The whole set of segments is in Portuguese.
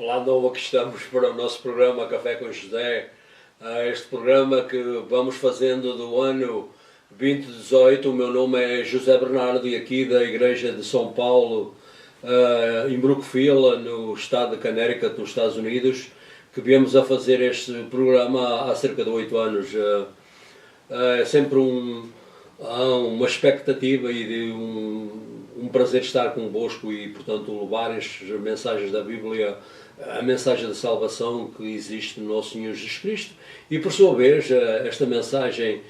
Olá, Nova, que estamos para o nosso programa Café com José. Este programa que vamos fazendo do ano 2018. O meu nome é José Bernardo e aqui da Igreja de São Paulo, em Brookfield, no estado de Connecticut, nos Estados Unidos, que viemos a fazer este programa há cerca de 8 anos. É sempre uma expectativa e de um prazer estar convosco e, portanto, levar estas mensagens da Bíblia, a mensagem da salvação que existe no nosso Senhor Jesus Cristo. E, por sua vez, esta mensagem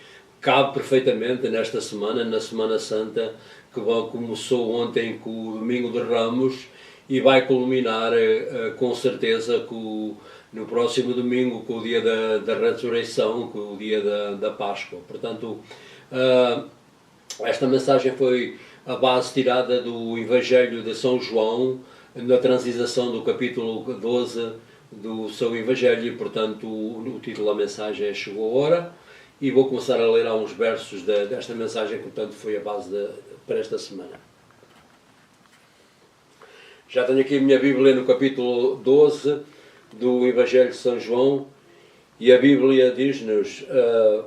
cabe perfeitamente nesta semana, na Semana Santa, que começou ontem com o Domingo de Ramos e vai culminar com certeza no próximo domingo, com o dia da ressurreição, com o dia da Páscoa. Portanto, esta mensagem foi a base tirada do Evangelho de São João, na transição do capítulo 12 do seu Evangelho, e, portanto, o título da mensagem é Chegou a Hora, e vou começar a ler alguns versos desta mensagem, que, portanto, foi a base para esta semana. Já tenho aqui a minha Bíblia no capítulo 12 do Evangelho de São João, e a Bíblia diz-nos,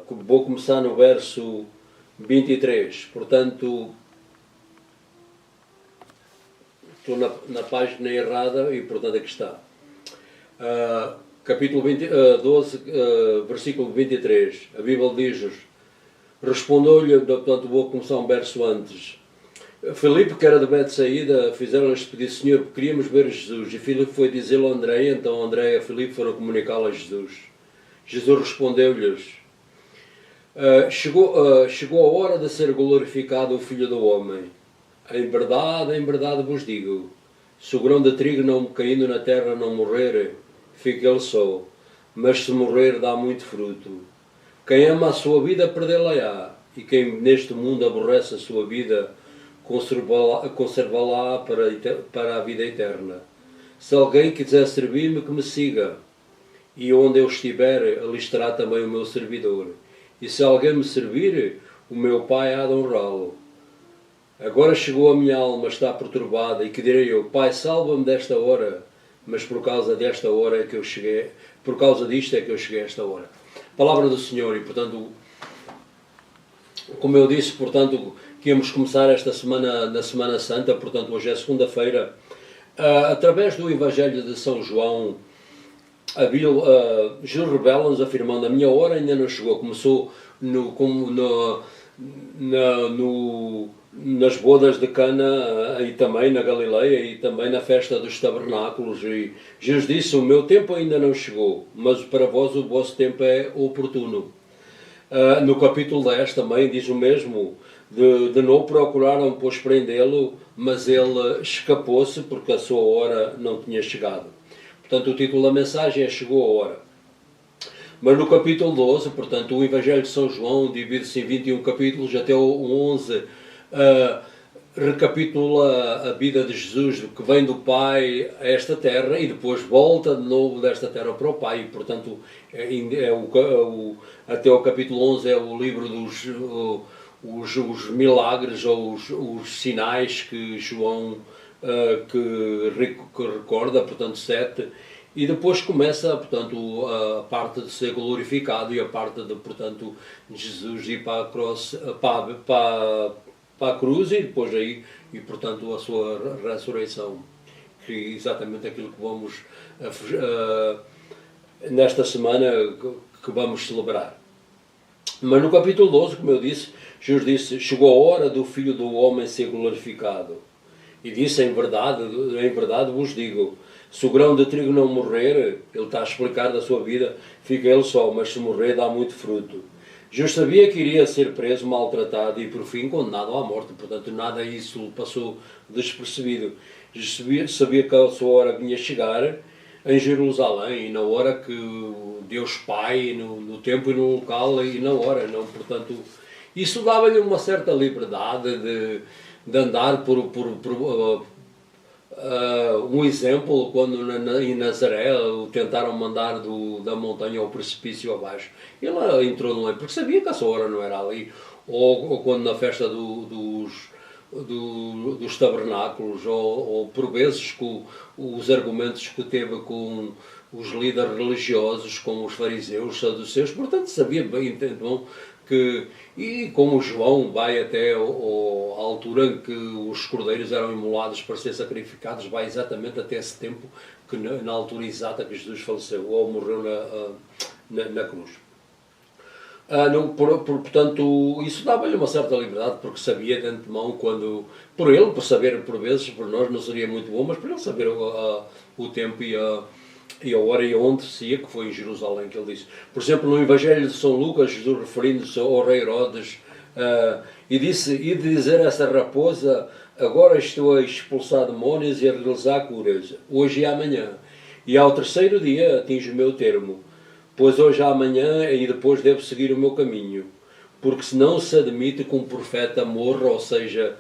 vou começar no verso 23, portanto, estou na página errada e, portanto, aqui está. Capítulo 12, versículo 23, a Bíblia diz-nos, respondeu-lhe, portanto, vou começar um verso antes. Filipe, que era de Betsaída, fizeram-lhes pedir, Senhor, queríamos ver Jesus. E Filipe foi dizê-lo a André, então André e Filipe foram comunicá-lo a Jesus. Jesus respondeu-lhes, chegou a hora de ser glorificado o Filho do Homem. Em verdade vos digo, se o grão de trigo não caindo na terra não morrer, fica ele só, mas se morrer dá muito fruto. Quem ama a sua vida, perdê-la-á, e quem neste mundo aborrece a sua vida, conservá-la para a vida eterna. Se alguém quiser servir-me, que me siga, e onde eu estiver, ali estará também o meu servidor. E se alguém me servir, o meu Pai há de honrá-lo. Agora chegou a minha alma, está perturbada, e que direi eu, Pai, salva-me desta hora, mas por causa desta hora é que eu cheguei, por causa disto é que eu cheguei a esta hora. Palavra do Senhor, e portanto, como eu disse, portanto, que íamos começar esta semana, na Semana Santa, portanto, hoje é segunda-feira, através do Evangelho de São João, Jesus revela-nos afirmando, a minha hora ainda não chegou, começou nas bodas de Cana e também na Galileia e também na festa dos tabernáculos, e Jesus disse, o meu tempo ainda não chegou, mas para vós o vosso tempo é oportuno. No capítulo 10 também diz o mesmo, de novo procuraram, pois, prendê-lo, mas ele escapou-se porque a sua hora não tinha chegado. Portanto, o título da mensagem é Chegou a Hora. Mas no capítulo 12, portanto, o Evangelho de São João divide-se em 21 capítulos, até o 11 recapitula a vida de Jesus, que vem do Pai a esta terra e depois volta de novo desta terra para o Pai. E, portanto, até o capítulo 11 é o livro dos os milagres ou os sinais que João que recorda, portanto, 7, e depois começa, portanto, a parte de ser glorificado e a parte de, portanto, Jesus ir para a cruz e depois aí, e portanto, a sua ressurreição, que é exatamente aquilo que vamos nesta semana que vamos celebrar. Mas no capítulo 12, como eu disse, Jesus disse, chegou a hora do Filho do Homem ser glorificado. E disse, em verdade vos digo, se o grão de trigo não morrer, ele está a explicar da sua vida, fica ele só, mas se morrer dá muito fruto. Jesus sabia que iria ser preso, maltratado e por fim condenado à morte, portanto nada disso passou despercebido. Jesus sabia que a sua hora vinha chegar em Jerusalém, e na hora que Deus Pai, no tempo e no local e na hora, não, portanto, isso dava-lhe uma certa liberdade de andar por um exemplo, quando em Nazaré o tentaram mandar da montanha ao precipício abaixo. Ele entrou no leito, porque sabia que a sua hora não era ali. Ou quando na festa dos tabernáculos, ou por vezes com os argumentos que teve com os líderes religiosos, com os fariseus, saduceus, portanto sabia bem, então, que, e como João vai até a altura em que os cordeiros eram imolados para ser sacrificados, vai exatamente até esse tempo, que na altura exata que Jesus faleceu, ou morreu na cruz. Portanto, isso dava-lhe uma certa liberdade, porque sabia de antemão quando, por saber por vezes, por nós não seria muito bom, mas por ele saber o tempo e a hora e onde se ia, que foi em Jerusalém que ele disse. Por exemplo, no Evangelho de São Lucas, Jesus referindo-se ao rei Herodes, e disse, e de dizer a essa raposa, agora estou a expulsar demónios e a realizar curas, hoje e amanhã, e ao terceiro dia atinjo o meu termo, pois hoje amanhã e depois devo seguir o meu caminho, porque senão se admite que um profeta morra, ou seja,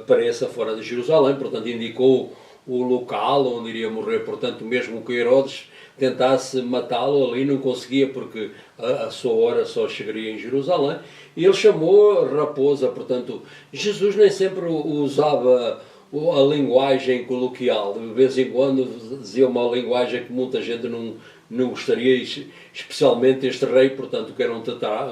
pareça fora de Jerusalém. Portanto, indicou o local onde iria morrer. Portanto, mesmo que Herodes tentasse matá-lo ali, não conseguia, porque a sua hora só chegaria em Jerusalém. E ele chamou raposa. Portanto, Jesus nem sempre usava a linguagem coloquial. De vez em quando dizia uma linguagem que muita gente não gostaria, especialmente este rei, portanto, que era um tatá,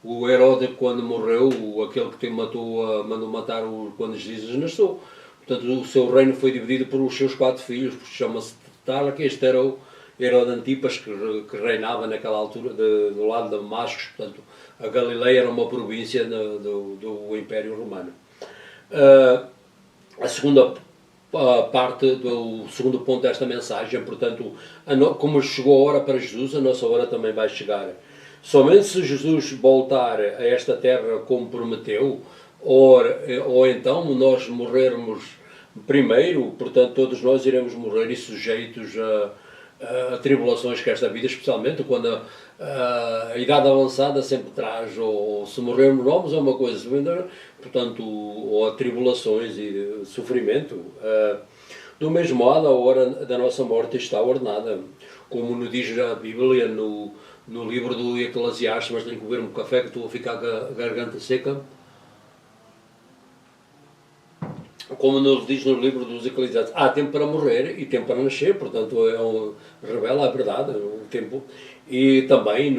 o Herodes, quando morreu, aquele que mandou matar quando Jesus nasceu. Portanto, o seu reino foi dividido por os seus 4 filhos, chama-se Tatá, que este era o Herodes Antipas, que reinava naquela altura do lado de Damasco. Portanto, a Galileia era uma província do Império Romano. A segunda parte do segundo ponto desta mensagem, portanto, como chegou a hora para Jesus, a nossa hora também vai chegar. Somente se Jesus voltar a esta terra como prometeu, ou então nós morrermos primeiro, portanto todos nós iremos morrer e sujeitos a tribulações que esta vida, especialmente quando a idade avançada sempre traz, ou se morrermos novos é uma coisa, portanto, ou a tribulações e sofrimento. Do mesmo modo, a hora da nossa morte está ordenada, como nos diz a Bíblia no livro do Eclesiastes, mas tenho que beber um café que estou a ficar com a garganta seca. Como nos diz no livro dos Eclesiastes, há tempo para morrer e tempo para nascer, portanto revela a verdade, o tempo. E também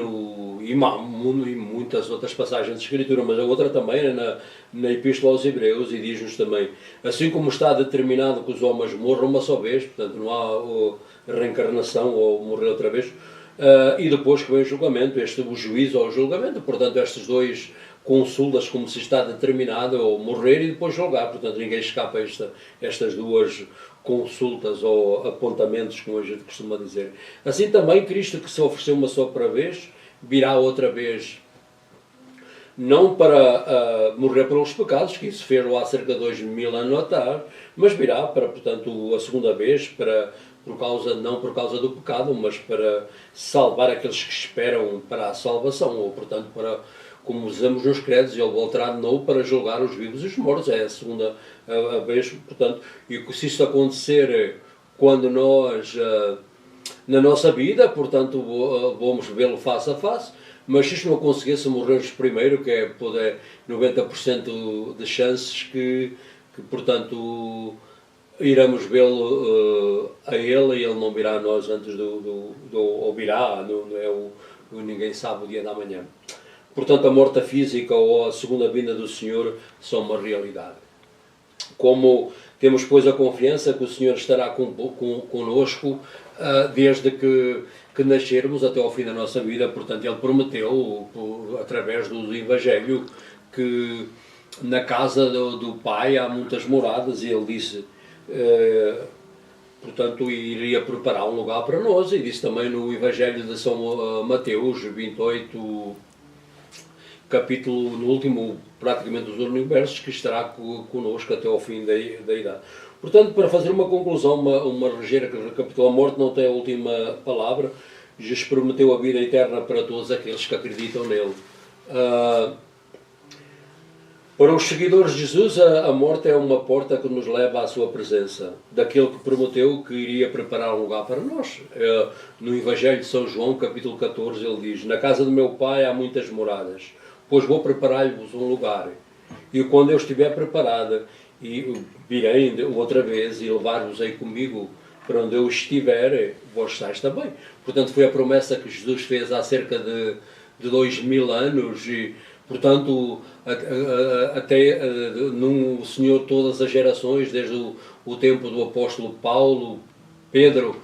e muitas outras passagens de Escritura, mas a outra também é na Epístola aos Hebreus, e diz-nos também, assim como está determinado que os homens morram uma só vez, portanto não há reencarnação ou morrer outra vez, e depois que vem o julgamento, o juízo ou o julgamento, portanto estes dois consultas, como se está determinado, ou morrer e depois julgar. Portanto, ninguém escapa a estas duas consultas ou apontamentos, como a gente costuma dizer. Assim também, Cristo, que se ofereceu uma só para vez, virá outra vez, não para morrer pelos pecados, que isso fez há cerca de 2000 anos atrás, mas virá para, portanto, a segunda vez, não por causa do pecado, mas para salvar aqueles que esperam para a salvação, ou, portanto, como dizemos nos credos, ele voltará de novo para julgar os vivos e os mortos. É a segunda vez, portanto, e se isso acontecer quando nós, na nossa vida, portanto, vamos vê-lo face a face, mas se isto não conseguisse morrer primeiro, que é 90% de chances que portanto, iremos vê-lo a ele, e ele não virá a nós antes ou virá, ninguém sabe o dia da manhã. Portanto, a morte física ou a segunda vinda do Senhor são uma realidade. Como temos, pois, a confiança que o Senhor estará conosco desde que nascermos até ao fim da nossa vida. Portanto, Ele prometeu, através do Evangelho, que na casa do Pai há muitas moradas, e Ele disse, portanto, iria preparar um lugar para nós, e disse também no Evangelho de São Mateus 28, capítulo, no último, praticamente, dos últimos versos, que estará connosco até ao fim da idade. Portanto, para fazer uma conclusão, uma ligeira recapitulação, a morte não tem a última palavra. Jesus prometeu a vida eterna para todos aqueles que acreditam nele. Para os seguidores de Jesus, a morte é uma porta que nos leva à sua presença, daquele que prometeu que iria preparar um lugar para nós. No Evangelho de São João, capítulo 14, ele diz, na casa do meu Pai há muitas moradas, pois vou preparar-vos um lugar. e quando eu estiver preparada, e virei outra vez e levar-vos-ei comigo para onde eu estiver, vós estáis também. Portanto, foi a promessa que Jesus fez há cerca de 2000 anos e, portanto, até no Senhor todas as gerações, desde o tempo do apóstolo Paulo, Pedro,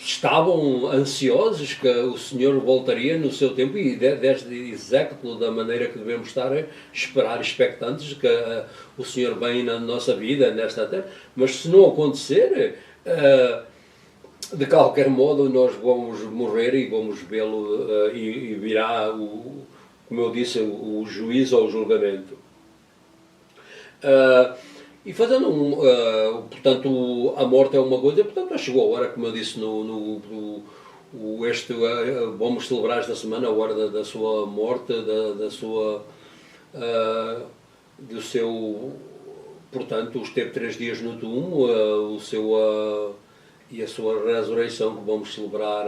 estavam ansiosos que o Senhor voltaria no seu tempo e desde executo da maneira que devemos estar a esperar, expectantes que o Senhor vem na nossa vida, nesta terra. Mas se não acontecer, de qualquer modo nós vamos morrer e vamos vê-lo e virá, como eu disse, o juízo ou o julgamento. E fazendo portanto, a morte é uma coisa, portanto, chegou a hora, como eu disse, vamos celebrar esta semana a hora da sua morte, do seu, portanto, esteve 3 dias no túmulo, e a sua ressurreição, que vamos celebrar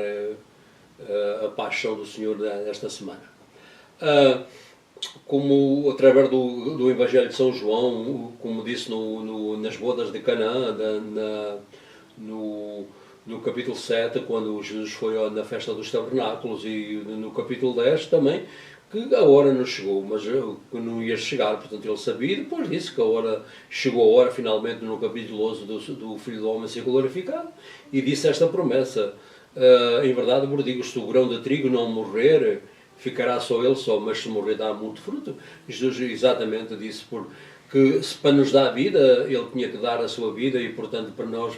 a paixão do Senhor desta semana. Como através do Evangelho de São João, como disse nas bodas de Canaã, no capítulo 7, quando Jesus foi na festa dos tabernáculos, e no capítulo 10 também, que a hora não chegou, mas que não ia chegar, portanto ele sabia, e depois disse que a hora chegou a hora, finalmente, no capítulo 11 do Filho do Homem ser glorificado, e disse esta promessa: em verdade vos digo, se o grão de trigo não morrer, ficará só ele só, mas se morrer dá muito fruto. Jesus exatamente disse que para nos dar vida, ele tinha que dar a sua vida, e portanto para nós,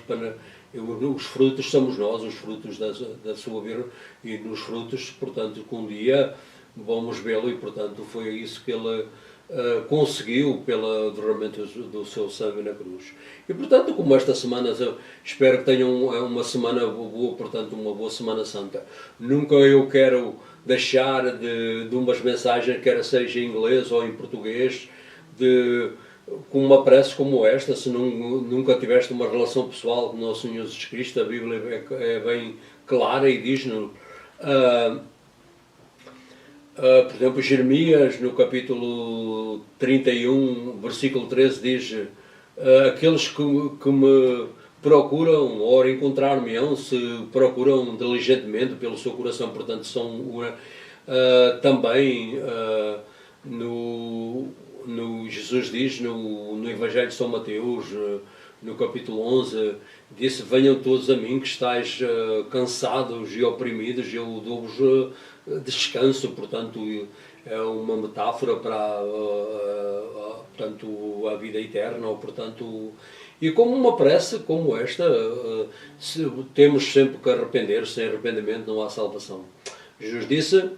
os frutos somos nós, os frutos da sua vida, e nos frutos, portanto, que um dia vamos vê-lo, e portanto foi isso que ele conseguiu pelo derramamento do seu sangue na cruz. E portanto, como esta semana, espero que tenham uma semana boa, portanto uma boa Semana Santa. Nunca eu quero deixar de umas mensagens, quer seja em inglês ou em português, com uma prece como esta. Se nunca tiveste uma relação pessoal com o nosso Senhor Jesus Cristo, a Bíblia é bem clara e diz-nos, por exemplo, Jeremias, no capítulo 31, versículo 13, diz: aqueles que me procuram, ou encontrar-me-ão, se procuram diligentemente pelo seu coração. Portanto, são também, Jesus diz no Evangelho de São Mateus, no capítulo 11, disse: venham todos a mim que estáis cansados e oprimidos, eu dou-vos descanso. Portanto, é uma metáfora para portanto, a vida eterna, ou portanto. E como uma prece como esta, temos sempre que arrepender, sem arrependimento não há salvação. Jesus disse,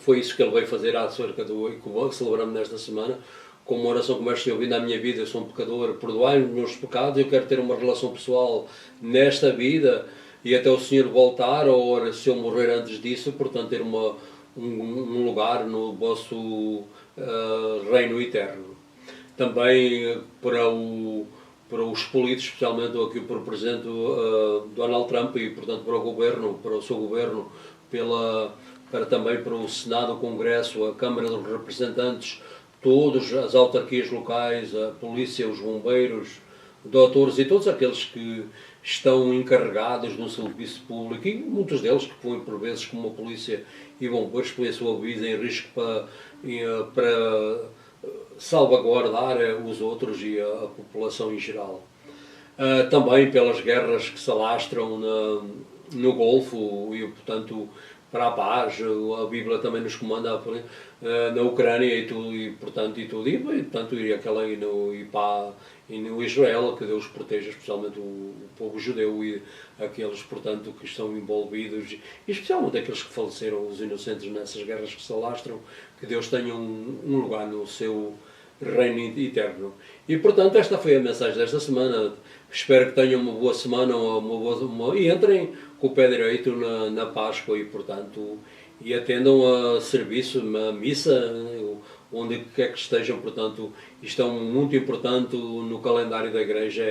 foi isso que ele veio fazer há cerca de 8, que celebramos nesta semana, com uma oração como esta: ouvindo a minha vida, eu sou um pecador, perdoai-me os meus pecados, eu quero ter uma relação pessoal nesta vida, e até o Senhor voltar, ou se eu morrer antes disso, portanto ter um lugar no vosso reino eterno. Também para os políticos, especialmente aqui para o Presidente Donald Trump, e portanto para o governo, para o seu governo, também para o Senado, o Congresso, a Câmara dos Representantes, todas as autarquias locais, a polícia, os bombeiros, doutores e todos aqueles que estão encarregados no serviço público, e muitos deles que põem por vezes, como a polícia e bombeiros, põem a sua vida em risco para salvaguardar os outros e a população em geral. Também pelas guerras que se alastram no Golfo, e portanto para a paz, a Bíblia também nos comanda na Ucrânia e tudo, e portanto e no Israel, que Deus proteja especialmente o povo judeu e aqueles, portanto, que estão envolvidos, e especialmente aqueles que faleceram, os inocentes nessas guerras que se alastram, que Deus tenha um lugar no seu reino eterno. E portanto esta foi a mensagem desta semana. Espero que tenham uma boa semana, e entrem com o pé direito na Páscoa, e portanto e atendam a serviço, a missa, onde quer que estejam. Portanto, isto é muito importante no calendário da Igreja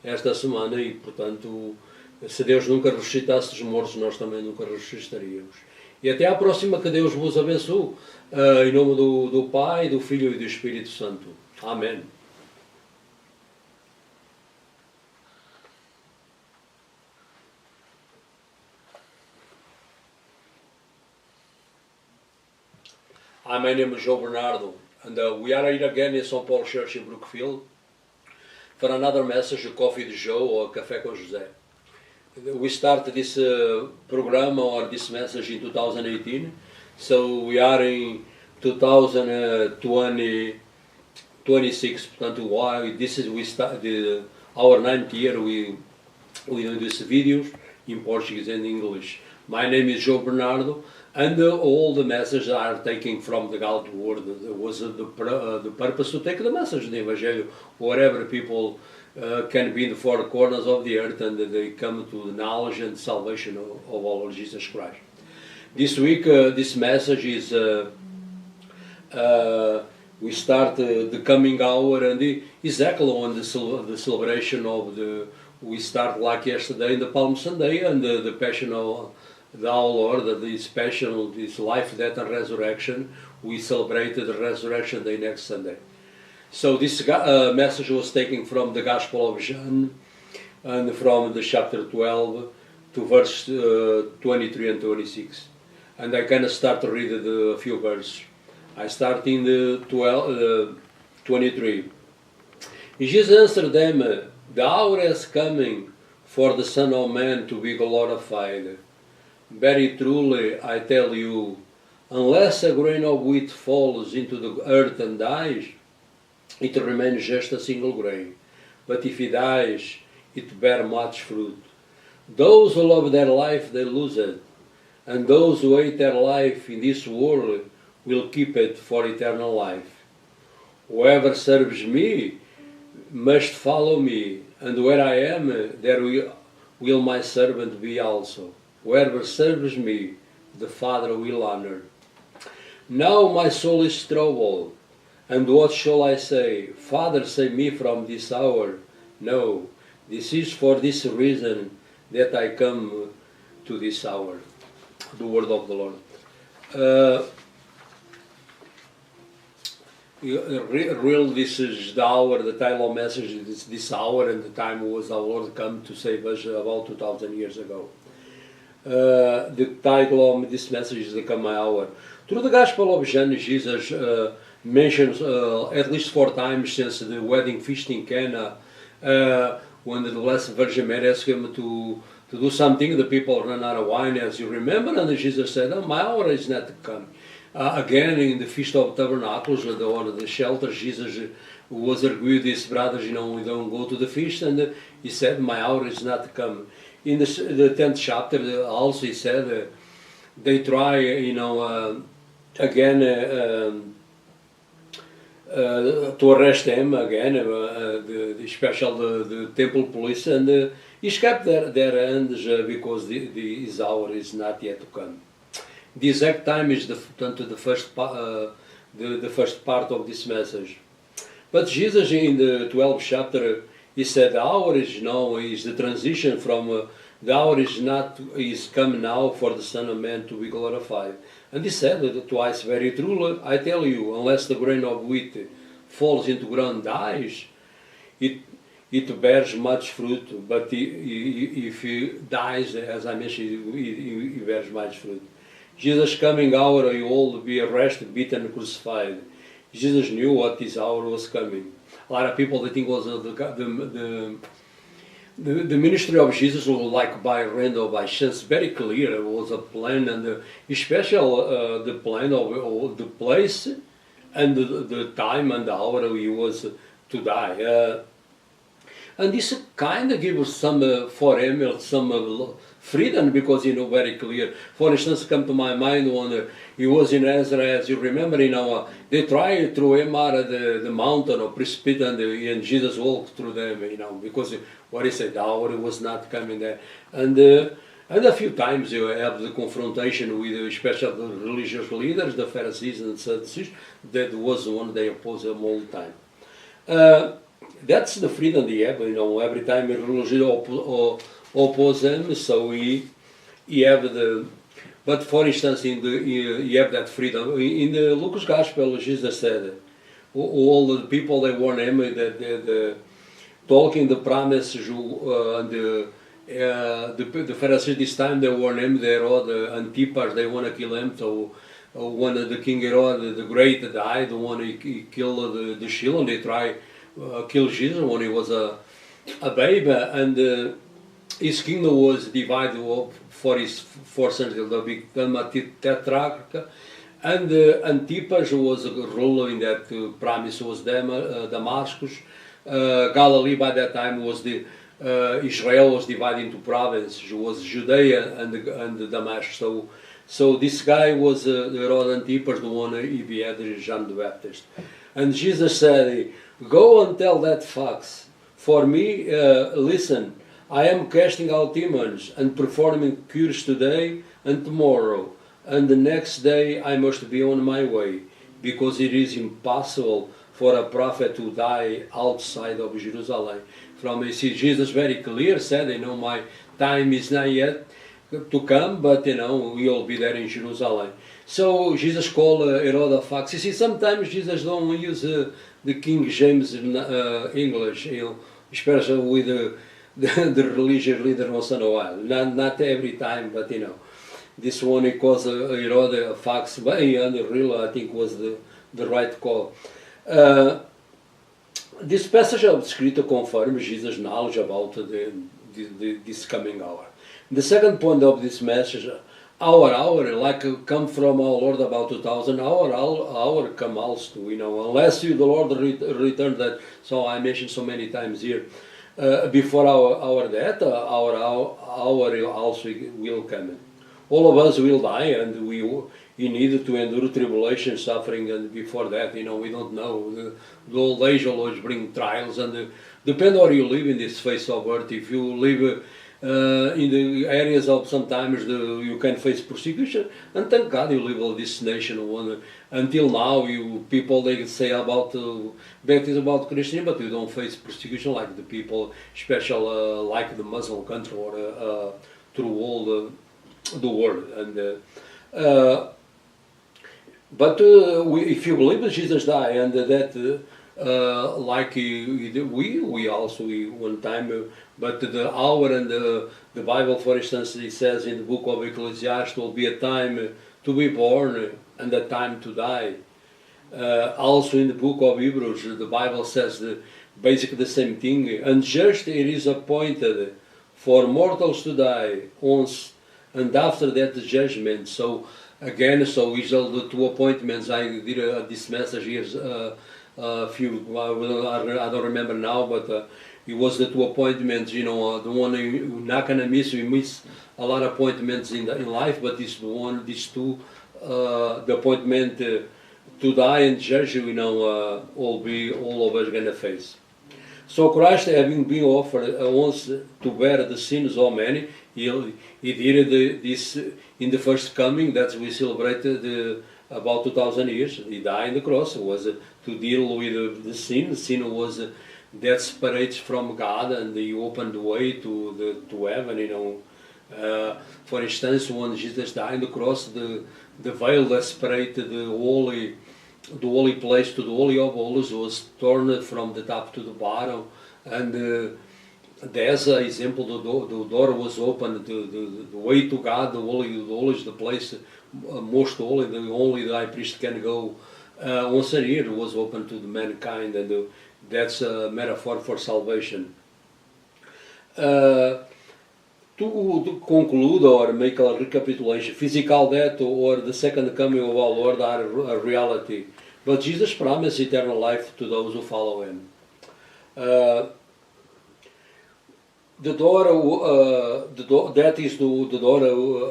esta semana, e portanto, se Deus nunca ressuscitasse os mortos, nós também nunca ressuscitaríamos. E até à próxima, que Deus vos abençoe. Em nome do Pai, do Filho e do Espírito Santo. Amém. Hi, my name is Joe Bernardo, and we are here again in St. Paul Church in Brookfield for another message of Coffee de Joe or Café com José. We started this program or this message in 2018, so we are in 2026. Portanto, why this is we started our 9th year. We do these videos in Portuguese and English. My name is Joe Bernardo. And all the messages are taken from the God's Word. It was the purpose to take the message, the Evangelho, wherever people can be in the four corners of the earth, and they come to the knowledge and salvation of our Lord Jesus Christ. This week, this message is, we start the coming hour, and exactly on the celebration of we start like yesterday, the Palm Sunday, and the Passion of our Lord, this passion, this life, death, and resurrection. We celebrated the Resurrection Day next Sunday. So this message was taken from the Gospel of John, and from the chapter 12 to verse 23 and 26. And I kind of start to read a few verses. I start in the 23. Jesus answered them, "The hour is coming for the Son of Man to be glorified. Very truly, I tell you, unless a grain of wheat falls into the earth and dies, it remains just a single grain. But if it dies, it bears much fruit. Those who love their life, they lose it. And those who hate their life in this world will keep it for eternal life. Whoever serves me must follow me, and where I am, there will my servant be also. Whoever serves me, the Father will honor. Now my soul is troubled, and what shall I say? Father, save me from this hour. No, this is for this reason that I come to this hour." The word of the Lord. Real, this is the hour, the title of message is this hour, and the time was our Lord come to save us about 2,000 years ago. The title of this message is the Come My Hour. Through the Gospel of John, Jesus mentions at least 4 times since the wedding feast in Cana, when the Blessed Virgin Mary asked him to do something, the people ran out of wine, as you remember, and Jesus said, "Oh, my hour is not to come." Again, in the Feast of Tabernacles, or the shelter, Jesus was arguing with his brothers, we don't go to the feast, and he said, "My hour is not to come." In the 10th chapter, also he said, they try, again, to arrest him again, the temple police, and he's kept their hands because his hour is not yet to come. The exact time is the first part of this message. But Jesus in the 12th chapter, he said, the hour is now, is the transition from the hour is come now for the Son of Man to be glorified. And he said twice, very truly, I tell you, unless the grain of wheat falls into ground dies, it bears much fruit, but if it dies, as I mentioned, it bears much fruit. Jesus coming hour, you all be arrested, beaten, and crucified. Jesus knew what this hour was coming. A lot of people, they think was the ministry of Jesus was like by random, by chance, very clear. It was a plan, and especially the plan of the place and the time and the hour he was to die. And this kind of gives some, for him, some freedom, because very clear. For instance, come to my mind when he was in Ezra, as you remember, they tried to throw him out of the mountain or precipice, and Jesus walked through them, because what he said, the hour was not coming there. And a few times you have the confrontation with especially the religious leaders, the Pharisees and Sadducees, that was one they opposed him all the time. That's the freedom they have, every time a religion oppose them, so he have the... But for instance, you have that freedom. In the Lucas Gospel, Jesus said, all the people that were him, the talking the promise, and the Pharisees this time they warn him, the Antipas, they want to kill him. So when the King Herod, the Great, died, the one he killed the shield, and they try kill Jesus when he was a baby, and his kingdom was divided up for his 4 centuries. They became a tetrarch, and Antipas was a ruler in that promise was Damascus. Galilee by that time was Israel was divided into provinces. It was Judea and Damascus. So this guy was Herod Antipas, the one he beheaded John the Baptist. And Jesus said, "Go and tell that fox. For me, listen, I am casting out demons and performing cures today and tomorrow, and the next day I must be on my way, because it is impossible for a prophet to die outside of Jerusalem." You see, Jesus very clear said, my time is not yet to come, but we'll be there in Jerusalem. So Jesus called Herod a fox. You see, sometimes Jesus don't use the King James English, especially with the religious leader once in a while. Not every time, but this one he calls Herod a fox, but really I think was the right call. This passage of Scripture confirms Jesus' knowledge about this coming hour. The second point of this message, our hour, like come from our Lord about 2000, our hour come also, unless the Lord return that, so I mentioned so many times here, before our death, our hour also will come. All of us will die, and we need to endure tribulation, suffering, and before that, we don't know. The old age will always bring trials, and depend where you live in this face of earth. If you live in the areas of sometimes you can face persecution, and thank God you live in this nation. Until now, people they say about bad things about Christian, but you don't face persecution like the people, especially like the Muslim country or through all the world. And but if you believe that Jesus died and that like we also one time, but the hour and the Bible, for instance, it says in the book of Ecclesiastes, will be a time to be born and a time to die. Also in the book of Hebrews, the Bible says basically the same thing. And just it is appointed for mortals to die once, and after that the judgment. So again, so is the 2 appointments. I did this message here a few, I don't remember now, but it was the 2 appointments, the one you're not going to miss. We miss a lot of appointments in life, but these two, the appointment to die and judge, all of us going to face. So Christ, having been offered once to bear the sins of many, he did this in the first coming that we celebrated about 2000 years. He died on the cross. It was to deal with the sin. The sin was that separates from God, and he opened the way to heaven. For instance, when Jesus died on the cross, the veil that separated the holy place to the Holy of Holies was torn from the top to the bottom, and there's an example. The door was open, the way to God, the Holy is the place most holy, only the high priest can go. Once a year was open to the mankind, and that's a metaphor for salvation. To conclude or make a recapitulation, physical death or the second coming of our Lord are a reality, but Jesus promised eternal life to those who follow him. The door, that is the door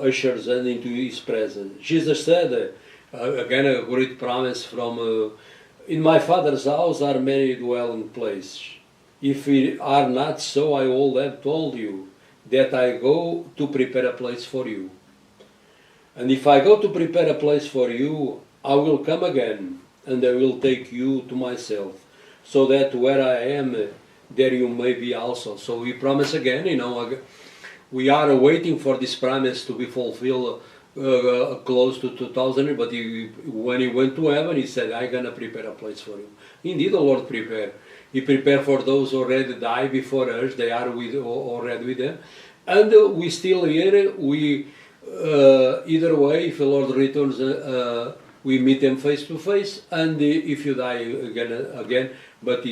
ushers into his presence. Jesus said, again a great promise from, in my Father's house are many dwelling places. If it are not so, I would have told you that I go to prepare a place for you. And if I go to prepare a place for you, I will come again, and I will take you to myself, so that where I am, there you may be also. So he promised again, we are waiting for this promise to be fulfilled close to 2000, but when he went to heaven, he said, I'm going to prepare a place for you. Indeed, the Lord prepared. He prepared for those who already died before us. They are already with them. And we still here. We, either way, if the Lord returns, we meet them face to face. And if you die again, but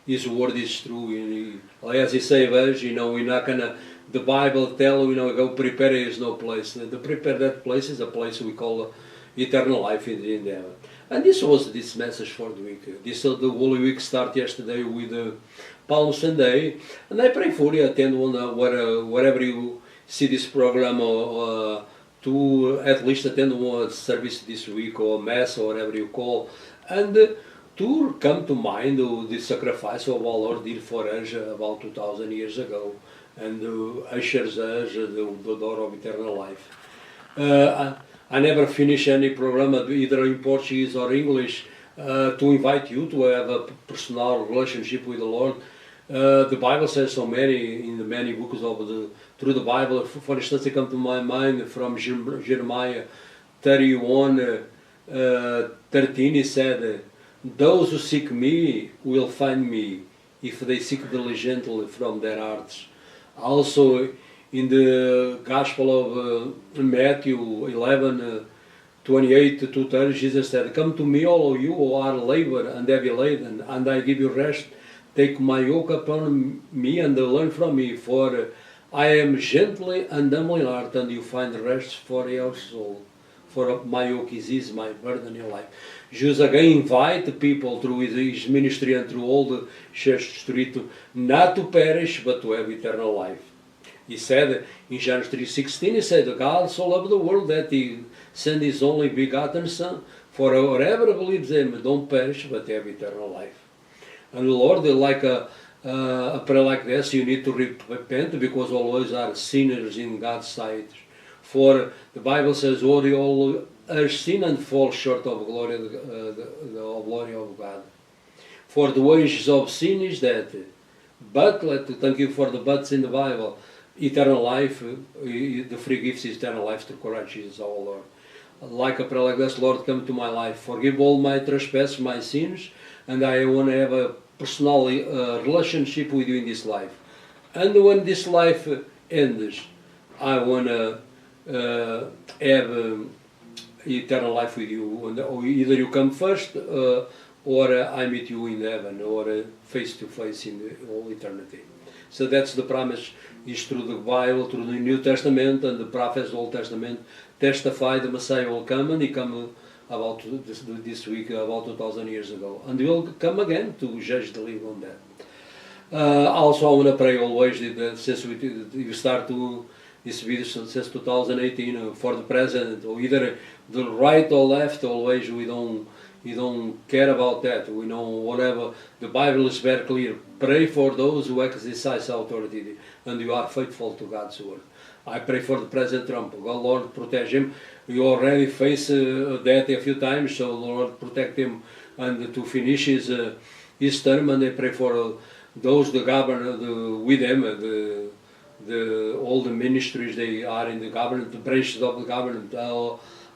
His word is true. As He says us, we're not going to, the Bible tells, go prepare is no place. The prepare that place is a place we call eternal life in heaven. And this was this message for the week. The Holy Week started yesterday with Palm Sunday. And I pray for you, attend one, wherever you see this program, or to at least attend one service this week, or Mass, or whatever you call. And to come to mind the sacrifice of our Lord did for us about 2,000 years ago, and ushers us the door of eternal life. I never finish any program, either in Portuguese or English, to invite you to have a personal relationship with the Lord. The Bible says so many, in the many books through the Bible. For instance, they come to my mind from Jeremiah 31, 13, he said, those who seek me will find me, if they seek diligently from their hearts. Also, in the Gospel of Matthew 11, 28 to 30, Jesus said, come to me, all of you who are labored and heavy laden, and I give you rest. Take my yoke upon me and learn from me, for I am gently and humble in heart, and you find rest for your soul. For my yoke is easy, my burden in life. Jesus again invite the people through his ministry and through all the church street not to perish, but to have eternal life. He said in John 3:16, he said, God so loved the world that He sent His only begotten Son, for whoever believes Him don't perish, but have eternal life. And the Lord, like a prayer like this, you need to repent, because always are sinners in God's sight. For the Bible says, all are sin and fall short of glory, the glory of God. For the wages of sin is death. But, thank you for the buts in the Bible, eternal life, the free gift is eternal life through Christ Jesus our Lord. Like a prayer like this, Lord, come to my life. Forgive all my trespasses, my sins, and I want to have a personal relationship with you in this life. And when this life ends, I want to have eternal life with you. And either you come first, or I meet you in heaven, or face to face in all eternity. So that's the promise, is through the Bible, through the New Testament, and the prophets of the Old Testament testify the Messiah will come, and He come about this week, about 2,000 years ago. And He will come again to judge the living on that. Also, I want to pray always that since we start to this video since 2018, for the President, or either the right or left, always we don't care about that. We know whatever. The Bible is very clear. Pray for those who exercise authority, and you are faithful to God's word. I pray for the President Trump. God, Lord, protect him. You already faced that a few times, so Lord, protect him and to finish his term. And I pray for those the governor with him, all the ministries they are in the government, the branches of the government,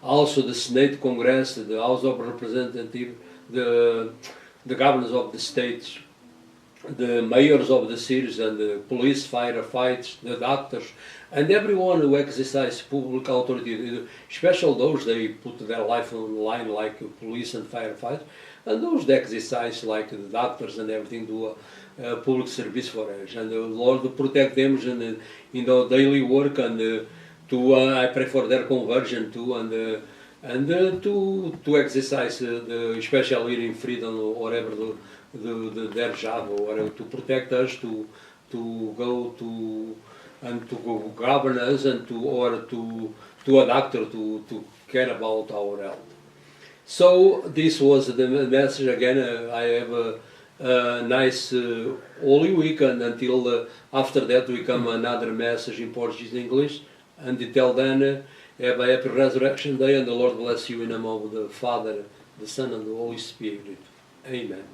also the Senate, Congress, the House of Representatives, the governors of the states, the mayors of the cities, and the police, firefighters, the doctors, and everyone who exercises public authority, especially those they put their life on the line, like police and firefighters, and those that exercise, like the doctors and everything, do public service for us. And the Lord protect them in their daily work, and I pray for their conversion too, and to exercise, especially in freedom or whatever their job, or whatever, to protect us, to go to and to govern us, and to a doctor to care about our health. So this was the message again. I have a nice Holy Week, and until after that we come another message in Portuguese and English. And until then, have a happy Resurrection Day, and the Lord bless you in the name of the Father, the Son, and the Holy Spirit. Amen.